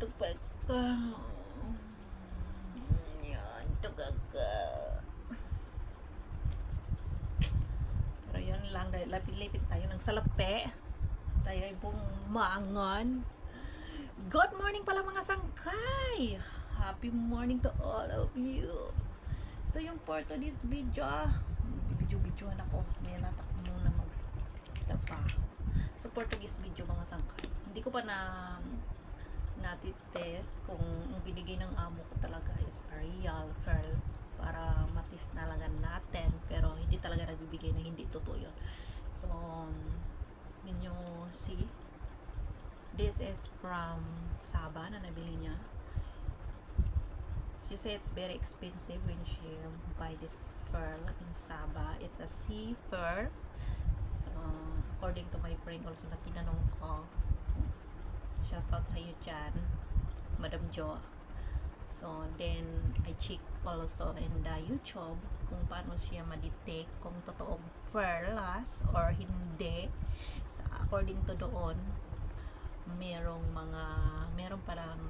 Antok pa ka. Yan, tugaga. Pero yun lang, dahil lapit-lapit tayo ng salape. Tayo ay bumangon. Good morning pala mga sangkay! Happy morning to all of you. So yung for today's video, video-videoan ako. May natak muna magtrabaho. So for today's video mga sangkay, hindi ko pa natitest kung ang binigay ng amo ko talaga is a real pearl para matest na lang natin, pero hindi talaga nagbibigay na hindi totoo yun. So when you see, this is from Saba na nabili niya. She said it's very expensive when she buy this pearl in Saba. It's a sea pearl. So according to my friend also na tinanong ko, shoutout sa iyo dyan, Madam Jo. So then I check also in the YouTube kung paano siya ma-detect kung totoong pearls or hindi. So according to doon, meron parang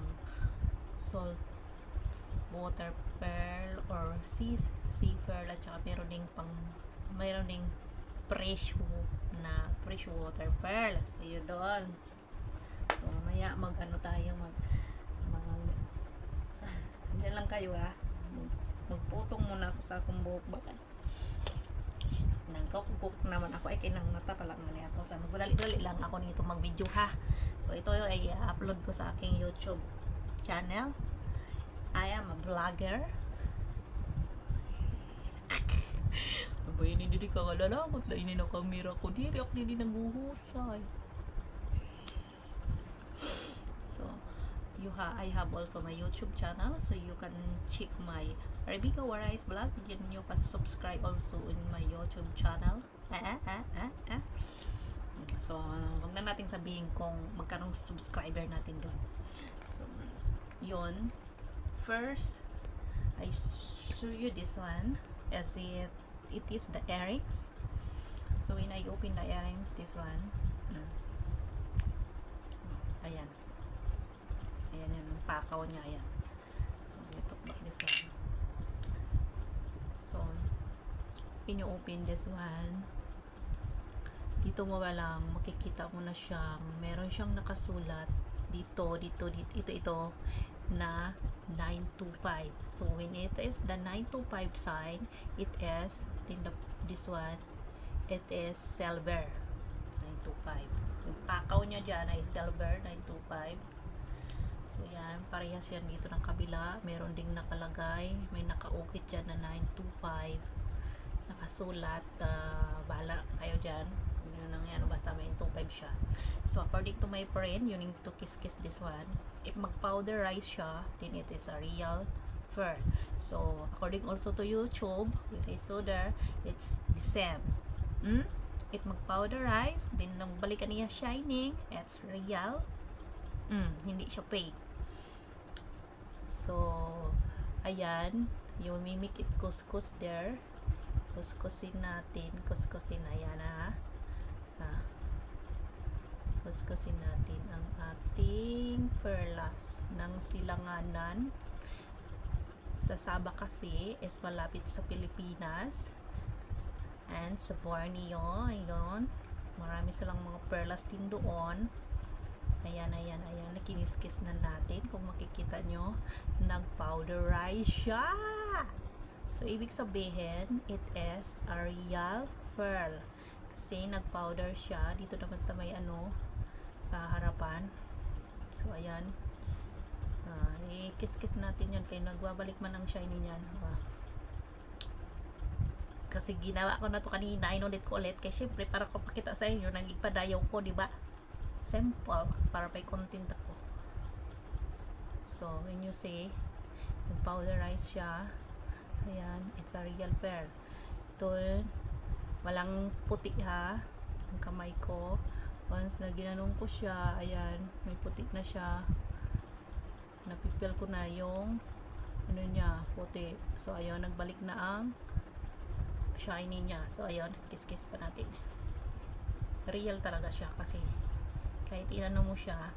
salt water pearl or sea pearl, at saka meron ding fresh water pearl. So yun doon. So maya hindi lang kayo magputong muna ako sa akong buhok ba. Nagkukuk naman ako ay kinang mata pa lang man ako. So magdali-dali lang ako nito mag-video ha. So ito ay upload ko sa aking YouTube channel. I am a vlogger. Abay, hindi ka kalalakot lang ini na kamera ko. Diri ako hindi naguhusay. So I have also my YouTube channel, so you can check my Rebecca Warais vlog. You can subscribe also in my YouTube channel. So wag na nating sabihin kung magkano subscriber natin doon. So yun, first I show you this one as it is the earrings. So when I open the earrings, this one, ayan yung pakaw niya, ayan. So we put back this one. So when you open this one, dito mo lang makikita mo na meron siyang nakasulat dito na 925. So when it is the 925 sign, it is this one, it is silver 925. Yung pakaw niya dyan ay silver 925. So yan, parehas yan dito ng kabila. Meron ding nakalagay, may nakaukit dyan na 925 nakasulat. Bahala kayo dyan, yun lang yan, basta may 25 siya. So according to my friend, you need to kiss this one. If mag-powderize siya, then it is a real pearl. So according also to YouTube, when I saw there, it's the same. It mag-powderize, then nang balikan niya shining, it's real. Hindi siya fake. So ayan, you mimic it, kuskus there. Kuskusin natin, ayan kuskusin natin ang ating perlas ng silanganan. Sa Saba kasi is malapit sa Pilipinas and sa Borneo, ayun, marami silang mga perlas din doon. Ayan, nakiniskis na natin. Kung makikita nyo, nag-powderize siya. So ibig sabihin, it is a real pearl kasi nag-powder siya dito naman sa may sa harapan. So ayan, ikis-kis natin yan kaya nagbabalik man ang shiny niyan. Kasi ginawa ko na to kanina, inulit ko ulit kasi syempre para ko pakita sa inyo nang ipadayaw ko, di ba? Simple, para may content ako. So when you see, nag-powderize siya. Ayan, it's a real pearl. Ito, walang puti ha, ang kamay ko. Once na ginanong ko siya, ayan, may puti na siya. Napipil ko na yung niya, puti. So ayun, nagbalik na ang shiny niya. So ayun, kiss pa natin. Real talaga siya kasi kahit inano mo siya,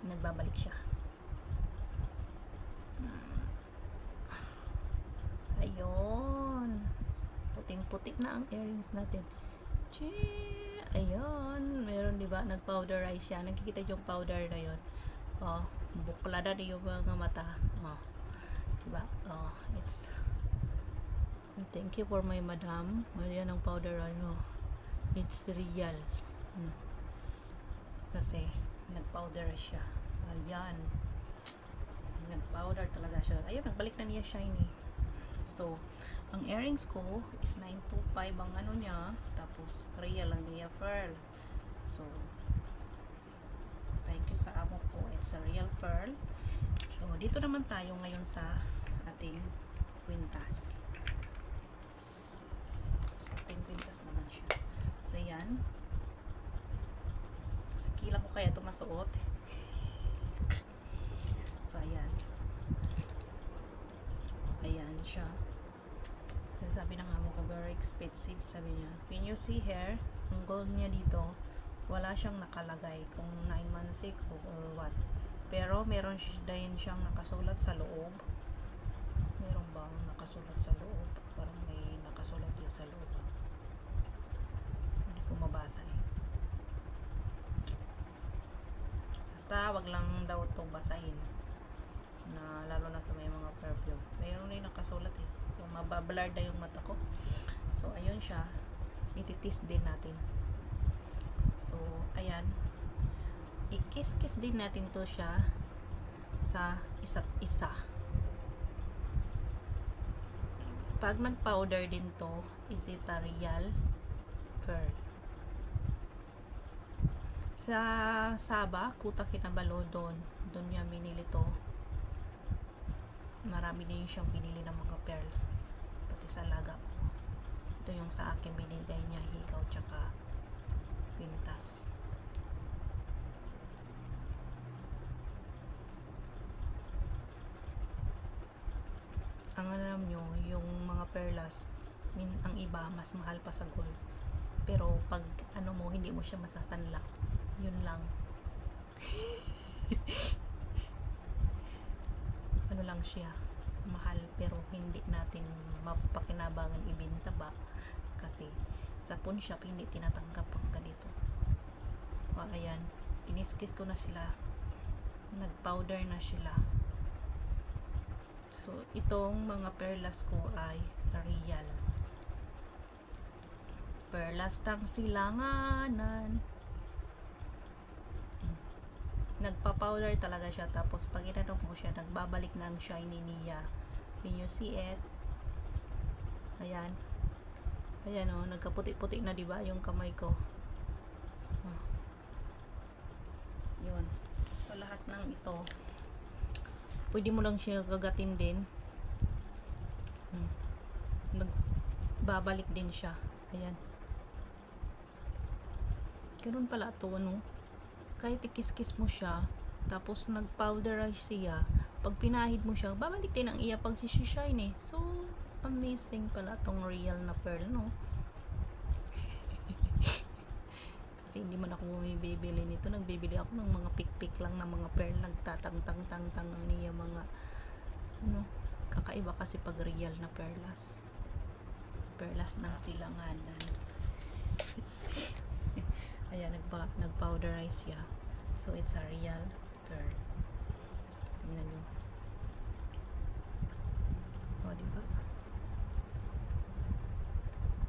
nagbabalik siya. Ayun. Puting-puti na ang earrings natin. Ayun. Meron, di ba? Nag-powderize siya. Nakikita yung powder na yun. Oh, buklada na yung mga mata. Oh, di ba? Oh, it's... Thank you for my madam. Ayan ang powder, ano. It's real. Kasi, nag-powder siya. Ayan. Nag-powder talaga siya. Ayun, nagbalik na niya shiny. So, ang earrings ko is 925 ang ano niya. Tapos, real ang niya pearl. So, thank you sa amo ko. It's a real pearl. So, dito naman tayo ngayon sa ating kwintas. Sa ating kwintas naman siya. So, yan. Sa kilang ko kaya ito masuot. So, ayan. Ayan siya. Sabi ng amo ko, very expensive. Sabi niya, when you see here, ang gold niya dito, wala siyang nakalagay kung 916 or what. Pero, meron din siyang nakasulat sa loob. Meron bang nakasulat sa loob? Parang may nakasulat din sa loob. Hindi ko mabasa eh. Basta, wag lang daw ito basahin. Na lalo na sa may mga perfume. Mayroon na yung nakasulat eh. Kung mabablur na yung mata ko. So, ayun siya. Ititis din natin. So, ayan. I-kiss-kiss din natin to siya sa isa't isa. Pag nag-powder din to, is it a real pearl? Sa Sabah, Kuta Kinabalu doon niya binili to. Marami din siyang binili ng mga pearl. Pati sa laga ko. Ito yung sa akin binigay niya, hikaw tsaka kwintas. Ang alam nyo, yung mga perlas, ang iba mas mahal pa sa gold. Pero pag ano mo, hindi mo siya masasanla. Yun lang. Ano lang siya, mahal, pero hindi natin mapakinabangan ibenta ba? Kasi sa pawn shop hindi tinatanggap ang ganito. O ayan, kiniskis ko na sila. Nag-powder na sila. So, itong mga perlas ko ay real. Perlas ng silanganan. Nagpa-powder talaga siya. Tapos, pag inanong mo siya, nagbabalik na ang shiny niya. When you see it, ayan. Ayan o, nagkaputi-puti na diba yung kamay ko. Oh. Yun. So, lahat ng ito, pwede mo lang siya gagatin din. Nagbabalik din siya. Ayan. Ganun pala ito, ano? Kahit ikis-kis mo siya, tapos nag-powderize siya, pag pinahid mo siya, babalik din ang iya pag shine eh. So, amazing pala tong real na pearl, no? Kasi hindi man ako bumibili nito. Nagbibili ako ng mga pik-pik lang na mga pearl. Nagtatang-tang-tang ang niya mga, ano, kakaiba kasi pag real na perlas. Perlas ng silanganan. Ayan, nag-powderize siya. So, it's a real pearl. Tingnan nyo. O, diba?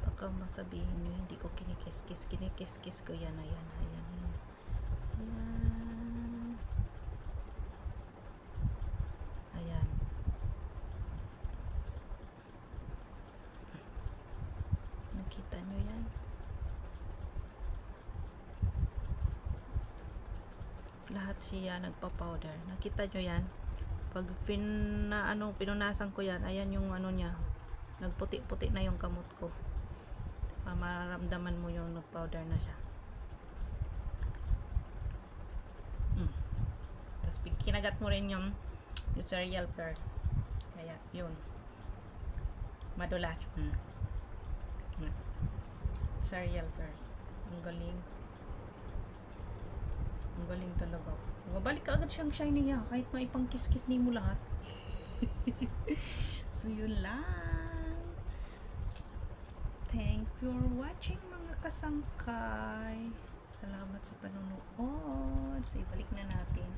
Baka masabihin nyo, hindi ko kinikis-kis. Kinikis-kis ko yan. Ayan, ayan, ayan. Ayan. Ayan. Nakita nyo yan? Lahat siya nagpa-powder. Nakita nyo yan? Pag pinunasan ko yan, ayan yung ano niya. Nagputi-puti na yung kamot ko. Maramdaman mo yung nag-powder na siya. Tapos kinagat mo rin yung it's a real pearl. Kaya, yun. Madulas. It's a real pearl. Ang galing. Ang galing talaga. Mabalik ka agad siyang shiny niya. Kahit maipang kiss-kiss ni mo lahat. So, yun lang. Thank you for watching mga kasangkay. Salamat sa panonood. So, ibalik na natin.